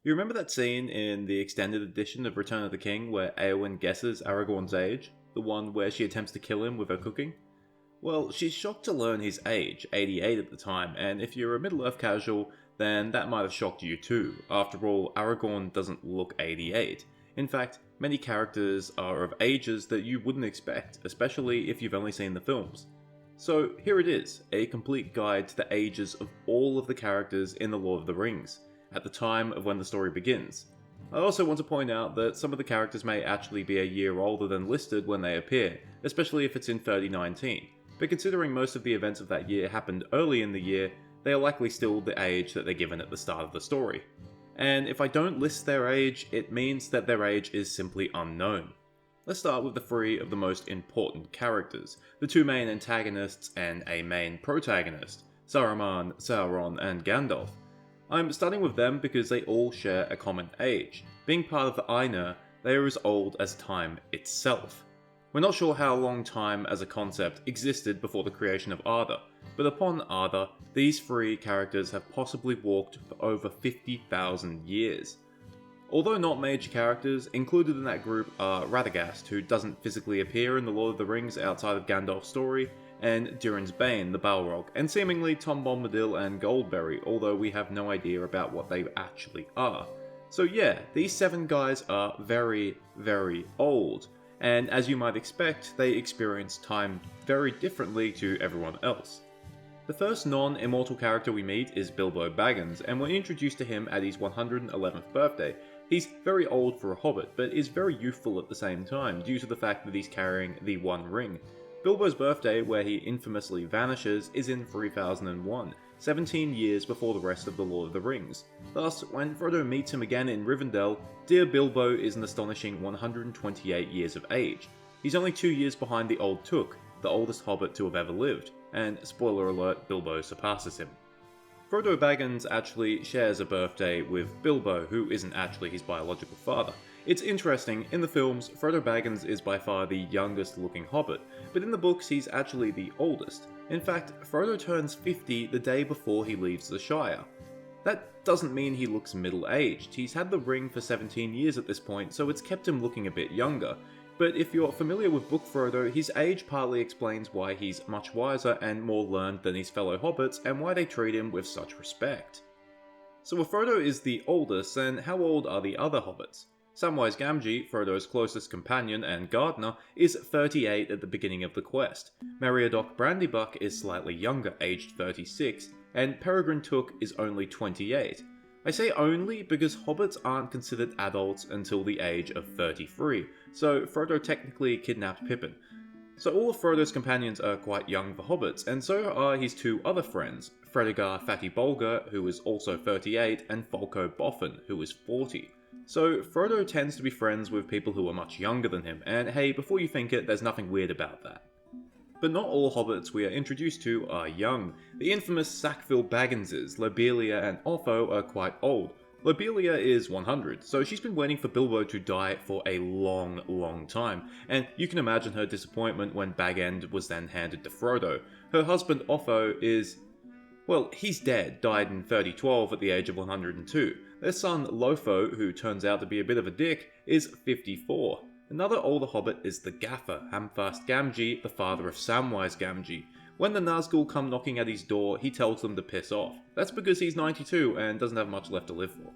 You remember that scene in the extended edition of Return of the King where Eowyn guesses Aragorn's age? The one where she attempts to kill him with her cooking? Well, she's shocked to learn his age, 88 at the time, and if you're a Middle-earth casual, then that might have shocked you too. After all, Aragorn doesn't look 88. In fact, many characters are of ages that you wouldn't expect, especially if you've only seen the films. So here it is, a complete guide to the ages of all of the characters in The Lord of the Rings, at the time of when the story begins. I also want to point out that some of the characters may actually be a year older than listed when they appear, especially if it's in 3019. But considering most of the events of that year happened early in the year, they are likely still the age that they're given at the start of the story. And if I don't list their age, it means that their age is simply unknown. Let's start with the three of the most important characters, the two main antagonists and a main protagonist, Saruman, Sauron, and Gandalf. I'm starting with them because they all share a common age. Being part of the Ainur, they are as old as time itself. We're not sure how long time as a concept existed before the creation of Arda, but upon Arda, these three characters have possibly walked for over 50,000 years. Although not major characters, included in that group are Radagast, who doesn't physically appear in The Lord of the Rings outside of Gandalf's story, and Durin's Bane, the Balrog, and seemingly Tom Bombadil and Goldberry, although we have no idea about what they actually are. So yeah, these 7 guys are very, very old, and as you might expect, they experience time very differently to everyone else. The first non-immortal character we meet is Bilbo Baggins, and we're introduced to him at his 111th birthday. He's very old for a hobbit, but is very youthful at the same time, due to the fact that he's carrying the One Ring. Bilbo's birthday, where he infamously vanishes, is in 3001, 17 years before the rest of the Lord of the Rings. Thus, when Frodo meets him again in Rivendell, dear Bilbo is an astonishing 128 years of age. He's only 2 years behind the Old Took, the oldest hobbit to have ever lived, and spoiler alert, Bilbo surpasses him. Frodo Baggins actually shares a birthday with Bilbo, who isn't actually his biological father. It's interesting, in the films, Frodo Baggins is by far the youngest looking hobbit, but in the books he's actually the oldest. In fact, Frodo turns 50 the day before he leaves the Shire. That doesn't mean he looks middle-aged. He's had the ring for 17 years at this point, so it's kept him looking a bit younger. But if you're familiar with Book Frodo, his age partly explains why he's much wiser and more learned than his fellow hobbits, and why they treat him with such respect. So if Frodo is the oldest, then how old are the other hobbits? Samwise Gamgee, Frodo's closest companion and gardener, is 38 at the beginning of the quest. Meriadoc Brandybuck is slightly younger, aged 36, and Peregrine Took is only 28. I say only because hobbits aren't considered adults until the age of 33, so Frodo technically kidnapped Pippin. So all of Frodo's companions are quite young for hobbits, and so are his two other friends, Fredegar Fatty Bolger, who is also 38, and Folko Boffin, who is 40. So Frodo tends to be friends with people who are much younger than him, and hey, before you think it, there's nothing weird about that. But not all hobbits we are introduced to are young. The infamous Sackville Bagginses, Lobelia and Otho, are quite old. Lobelia is 100, so she's been waiting for Bilbo to die for a long time, and you can imagine her disappointment when Bag End was then handed to Frodo. Her husband Otho is... well, he's dead, died in 3012 at the age of 102. Their son Lotho, who turns out to be a bit of a dick, is 54. Another older hobbit is the Gaffer, Hamfast Gamgee, the father of Samwise Gamgee. When the Nazgul come knocking at his door, he tells them to piss off. That's because he's 92 and doesn't have much left to live for.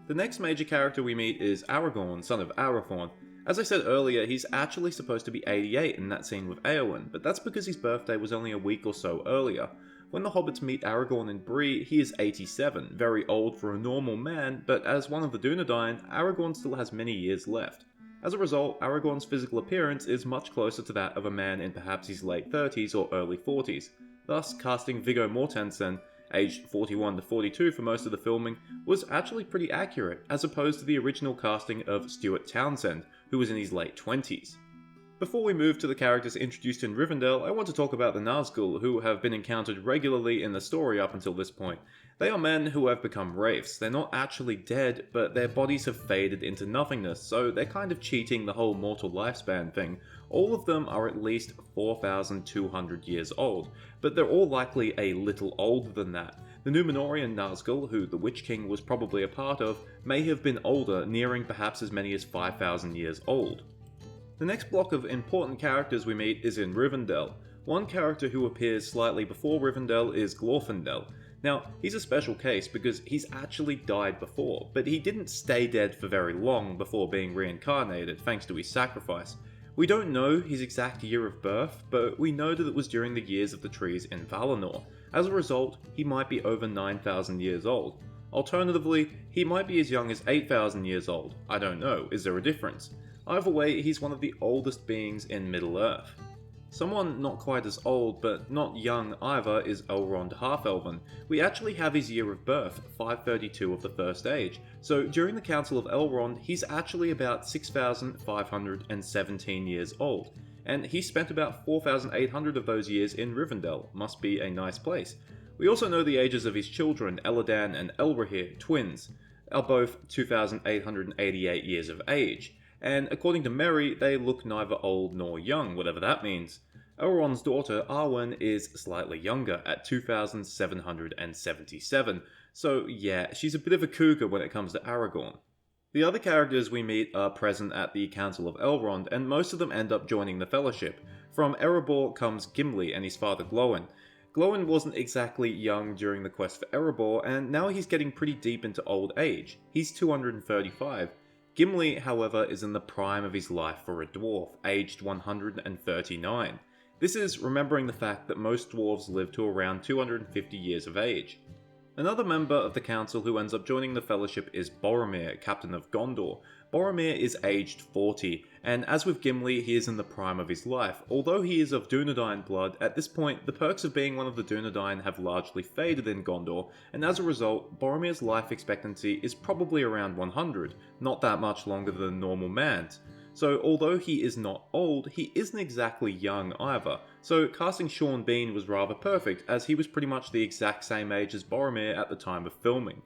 The next major character we meet is Aragorn, son of Arathorn. As I said earlier, he's actually supposed to be 88 in that scene with Eowyn, but that's because his birthday was only a week or so earlier. When the hobbits meet Aragorn in Bree, he is 87, very old for a normal man, but as one of the Dunedain, Aragorn still has many years left. As a result, Aragorn's physical appearance is much closer to that of a man in perhaps his late 30s or early 40s. Thus, casting Viggo Mortensen, aged 41 to 42 for most of the filming, was actually pretty accurate, as opposed to the original casting of Stuart Townsend, who was in his late 20s. Before we move to the characters introduced in Rivendell, I want to talk about the Nazgul, who have been encountered regularly in the story up until this point. They are men who have become wraiths. They're not actually dead, but their bodies have faded into nothingness, so they're kind of cheating the whole mortal lifespan thing. All of them are at least 4,200 years old, but they're all likely a little older than that. The Númenorian Nazgul, who the Witch King was probably a part of, may have been older, nearing perhaps as many as 5,000 years old. The next block of important characters we meet is in Rivendell. One character who appears slightly before Rivendell is Glorfindel. Now, he's a special case because he's actually died before, but he didn't stay dead for very long before being reincarnated thanks to his sacrifice. We don't know his exact year of birth, but we know that it was during the years of the trees in Valinor. As a result, he might be over 9,000 years old. Alternatively, he might be as young as 8,000 years old. I don't know, is there a difference? Either way, he's one of the oldest beings in Middle-earth. Someone not quite as old, but not young either, is Elrond Half-Elven. We actually have his year of birth, 532 of the First Age, so during the Council of Elrond, he's actually about 6,517 years old, and he spent about 4,800 of those years in Rivendell. Must be a nice place. We also know the ages of his children, Elladan and Elrohir, twins, are both 2,888 years of age. And according to Merry, they look neither old nor young, whatever that means. Elrond's daughter, Arwen, is slightly younger, at 2,777, so yeah, she's a bit of a cougar when it comes to Aragorn. The other characters we meet are present at the Council of Elrond, and most of them end up joining the Fellowship. From Erebor comes Gimli and his father Glóin. Glóin wasn't exactly young during the quest for Erebor, and now he's getting pretty deep into old age. He's 235. Gimli, however, is in the prime of his life for a dwarf, aged 139. This is remembering the fact that most dwarves live to around 250 years of age. Another member of the council who ends up joining the Fellowship is Boromir, Captain of Gondor. Boromir is aged 40, and as with Gimli, he is in the prime of his life. Although he is of Dunedain blood, at this point, the perks of being one of the Dunedain have largely faded in Gondor, and as a result, Boromir's life expectancy is probably around 100, not that much longer than a normal man's. So although he is not old, he isn't exactly young either, so casting Sean Bean was rather perfect, as he was pretty much the exact same age as Boromir at the time of filming.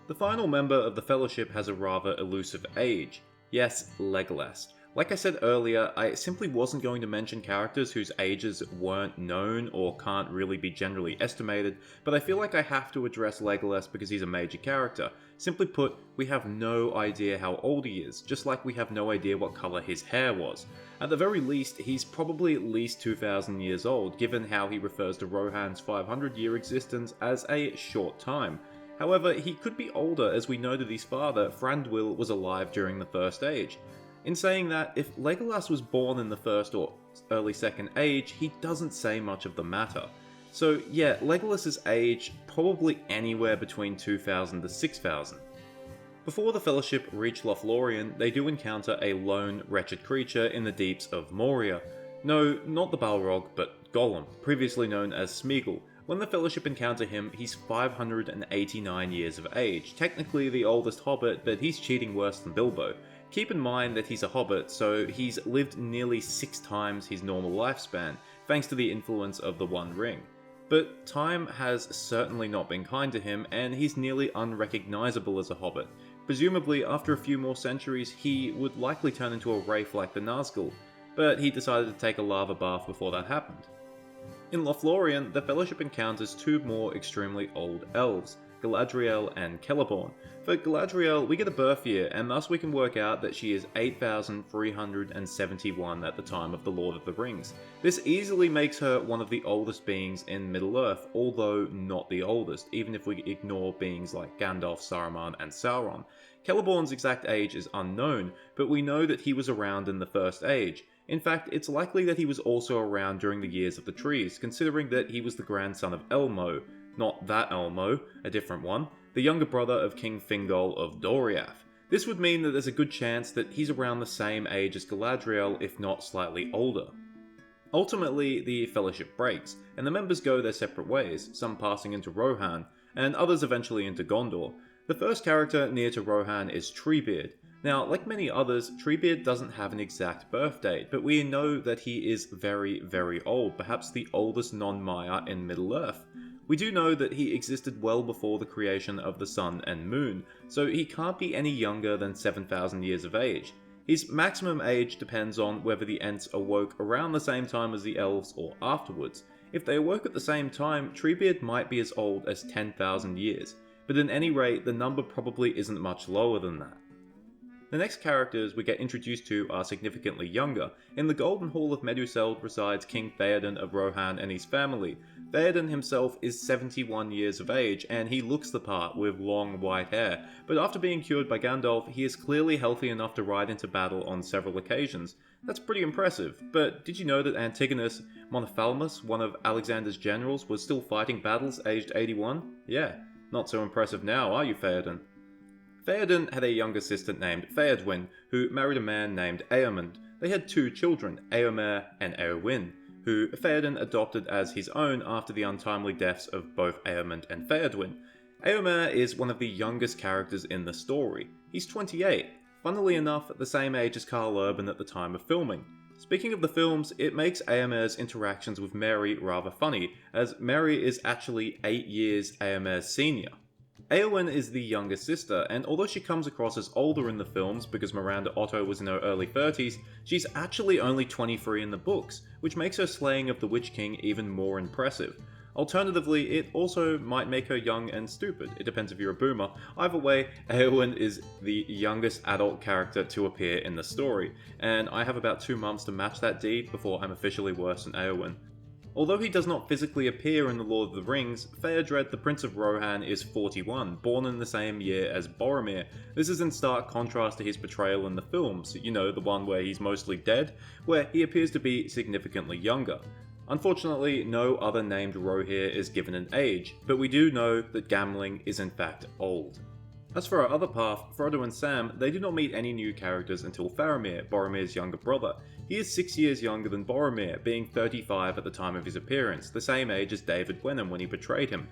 The final member of the Fellowship has a rather elusive age. Yes, Legolas. Like I said earlier, I simply wasn't going to mention characters whose ages weren't known or can't really be generally estimated, but I feel like I have to address Legolas because he's a major character. Simply put, we have no idea how old he is, just like we have no idea what colour his hair was. At the very least, he's probably at least 2,000 years old, given how he refers to Rohan's 500-year existence as a short time. However, he could be older, as we know that his father, Thranduil, was alive during the First Age. In saying that, if Legolas was born in the First or early Second Age, he doesn't say much of the matter. So yeah, Legolas's age, probably anywhere between 2,000 to 6,000. Before the Fellowship reach Lothlorien, they do encounter a lone, wretched creature in the deeps of Moria. No, not the Balrog, but Gollum, previously known as Smeagol. When the Fellowship encounter him, he's 589 years of age, technically the oldest Hobbit, but he's cheating worse than Bilbo. Keep in mind that he's a Hobbit, so he's lived nearly 6 times his normal lifespan, thanks to the influence of the One Ring. But time has certainly not been kind to him, and he's nearly unrecognisable as a Hobbit. Presumably, after a few more centuries, he would likely turn into a wraith like the Nazgul, but he decided to take a lava bath before that happened. In Lothlorien, the Fellowship encounters 2 more extremely old elves, Galadriel and Celeborn. For Galadriel, we get a birth year, and thus we can work out that she is 8,371 at the time of The Lord of the Rings. This easily makes her one of the oldest beings in Middle-earth, although not the oldest, even if we ignore beings like Gandalf, Saruman, and Sauron. Celeborn's exact age is unknown, but we know that he was around in the First Age. In fact, it's likely that he was also around during the years of the trees, considering that he was the grandson of Elmo. Not that Elmo, a different one, the younger brother of King Thingol of Doriath. This would mean that there's a good chance that he's around the same age as Galadriel, if not slightly older. Ultimately, the Fellowship breaks, and the members go their separate ways, some passing into Rohan, and others eventually into Gondor. The first character near to Rohan is Treebeard. Now, like many others, Treebeard doesn't have an exact birth date, but we know that he is very, very old, perhaps the oldest non-Maya in Middle-earth. We do know that he existed well before the creation of the sun and moon, so he can't be any younger than 7,000 years of age. His maximum age depends on whether the Ents awoke around the same time as the elves or afterwards. If they awoke at the same time, Treebeard might be as old as 10,000 years, but at any rate, the number probably isn't much lower than that. The next characters we get introduced to are significantly younger. In the Golden Hall of Meduseld resides King Feyden of Rohan and his family. Feyden himself is 71 years of age, and he looks the part with long white hair, but after being cured by Gandalf, he is clearly healthy enough to ride into battle on several occasions. That's pretty impressive, but did you know that Antigonus Monophthalmus, one of Alexander's generals, was still fighting battles aged 81? Yeah, not so impressive now, are you, Feyden? Feyden had a younger sister named Feodwyn, who married a man named Eomund. They had two children, Eomer and Eowyn, who Feyden adopted as his own after the untimely deaths of both Eomund and Feodwyn. Eomer is one of the youngest characters in the story. He's 28, funnily enough the same age as Karl Urban at the time of filming. Speaking of the films, it makes Eomer's interactions with Merry rather funny, as Merry is actually 8 years Eomer's senior. Eowyn is the younger sister, and although she comes across as older in the films because Miranda Otto was in her early 30s, she's actually only 23 in the books, which makes her slaying of the Witch King even more impressive. Alternatively, it also might make her young and stupid. It depends if you're a boomer. Either way, Eowyn is the youngest adult character to appear in the story, and I have about 2 months to match that deed before I'm officially worse than Eowyn. Although he does not physically appear in The Lord of the Rings, Theodred, the Prince of Rohan, is 41, born in the same year as Boromir. This is in stark contrast to his portrayal in the films, you know, the one where he's mostly dead, where he appears to be significantly younger. Unfortunately, no other named Rohirrim is given an age, but we do know that Gamling is in fact old. As for our other path, Frodo and Sam, they do not meet any new characters until Faramir, Boromir's younger brother. He is 6 years younger than Boromir, being 35 at the time of his appearance, the same age as David Wenham when he betrayed him.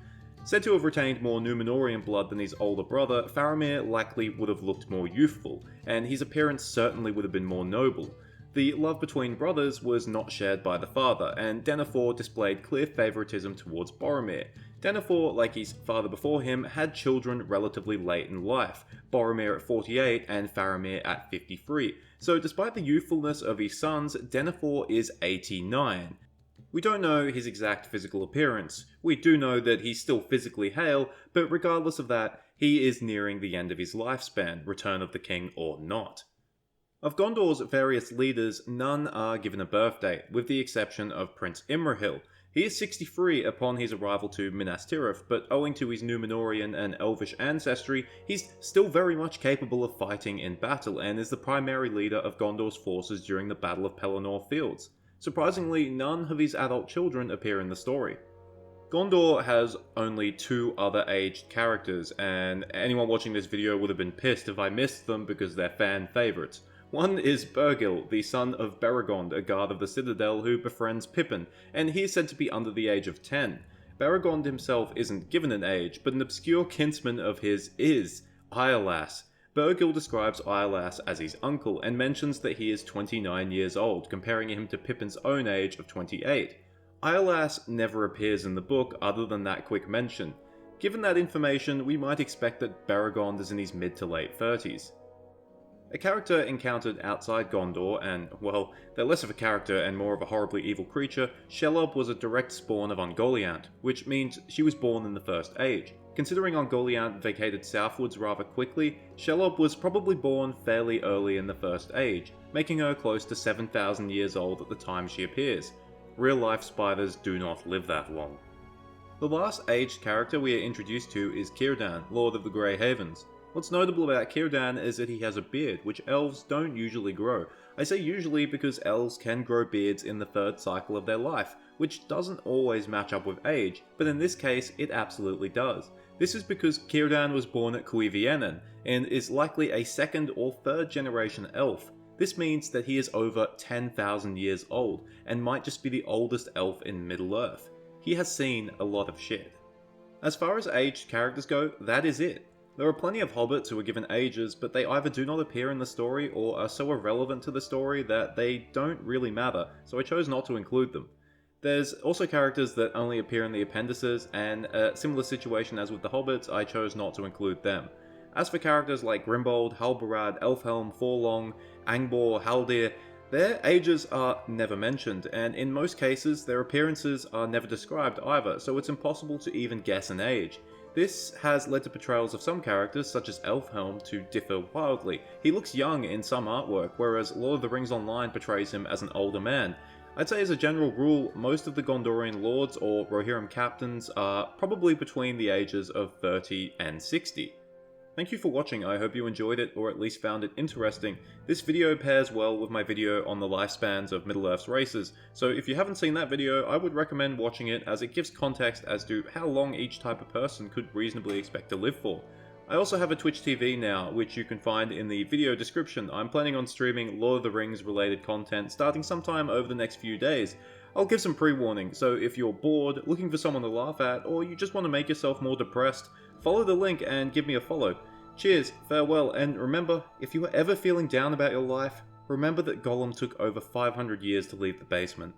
Said to have retained more Númenórean blood than his older brother, Faramir likely would have looked more youthful, and his appearance certainly would have been more noble. The love between brothers was not shared by the father, and Denethor displayed clear favouritism towards Boromir. Denethor, like his father before him, had children relatively late in life, Boromir at 48 and Faramir at 53, so despite the youthfulness of his sons, Denethor is 89. We don't know his exact physical appearance. We do know that he's still physically hale, but regardless of that, he is nearing the end of his lifespan, Return of the King or not. Of Gondor's various leaders, none are given a birth date, with the exception of Prince Imrahil. He is 63 upon his arrival to Minas Tirith, but owing to his Númenórean and Elvish ancestry, he's still very much capable of fighting in battle, and is the primary leader of Gondor's forces during the Battle of Pelennor Fields. Surprisingly, none of his adult children appear in the story. Gondor has only 2 other aged characters, and anyone watching this video would have been pissed if I missed them because they're fan favourites. One is Bergil, the son of Beregond, a guard of the Citadel who befriends Pippin, and he is said to be under the age of 10. Beregond himself isn't given an age, but an obscure kinsman of his is Iarlas. Bergil describes Iarlas as his uncle, and mentions that he is 29 years old, comparing him to Pippin's own age of 28. Iarlas never appears in the book other than that quick mention. Given that information, we might expect that Beregond is in his mid to late 30s. A character encountered outside Gondor, and, well, they're less of a character and more of a horribly evil creature, Shelob was a direct spawn of Ungoliant, which means she was born in the First Age. Considering Ungoliant vacated southwards rather quickly, Shelob was probably born fairly early in the First Age, making her close to 7,000 years old at the time she appears. Real-life spiders do not live that long. The last aged character we are introduced to is Kirdan, Lord of the Grey Havens. What's notable about Kirdan is that he has a beard, which elves don't usually grow. I say usually because elves can grow beards in the 3rd cycle of their life, which doesn't always match up with age, but in this case it absolutely does. This is because Kirdan was born at Cuiviénen, and is likely a 2nd or 3rd generation elf. This means that he is over 10,000 years old, and might just be the oldest elf in Middle-earth. He has seen a lot of shit. As far as aged characters go, that is it. There are plenty of hobbits who are given ages, but they either do not appear in the story or are so irrelevant to the story that they don't really matter, so I chose not to include them. There's also characters that only appear in the appendices, and a similar situation as with the hobbits, I chose not to include them. As for characters like Grimbold, Halbarad, Elfhelm, Forlong, Angbor, Haldir, Their ages are never mentioned, and in most cases, their appearances are never described either, so it's impossible to even guess an age. This has led to portrayals of some characters, such as Elfhelm, to differ wildly. He looks young in some artwork, whereas Lord of the Rings Online portrays him as an older man. I'd say as a general rule, most of the Gondorian lords or Rohirrim captains are probably between the ages of 30 and 60. Thank you for watching, I hope you enjoyed it or at least found it interesting. This video pairs well with my video on the lifespans of Middle-earth's races, so if you haven't seen that video, I would recommend watching it as it gives context as to how long each type of person could reasonably expect to live for. I also have a Twitch TV now, which you can find in the video description. I'm planning on streaming Lord of the Rings related content starting sometime over the next few days. I'll give some pre-warning, so if you're bored, looking for someone to laugh at, or you just want to make yourself more depressed, follow the link and give me a follow. Cheers, farewell, and remember, if you are ever feeling down about your life, remember that Gollum took over 500 years to leave the basement.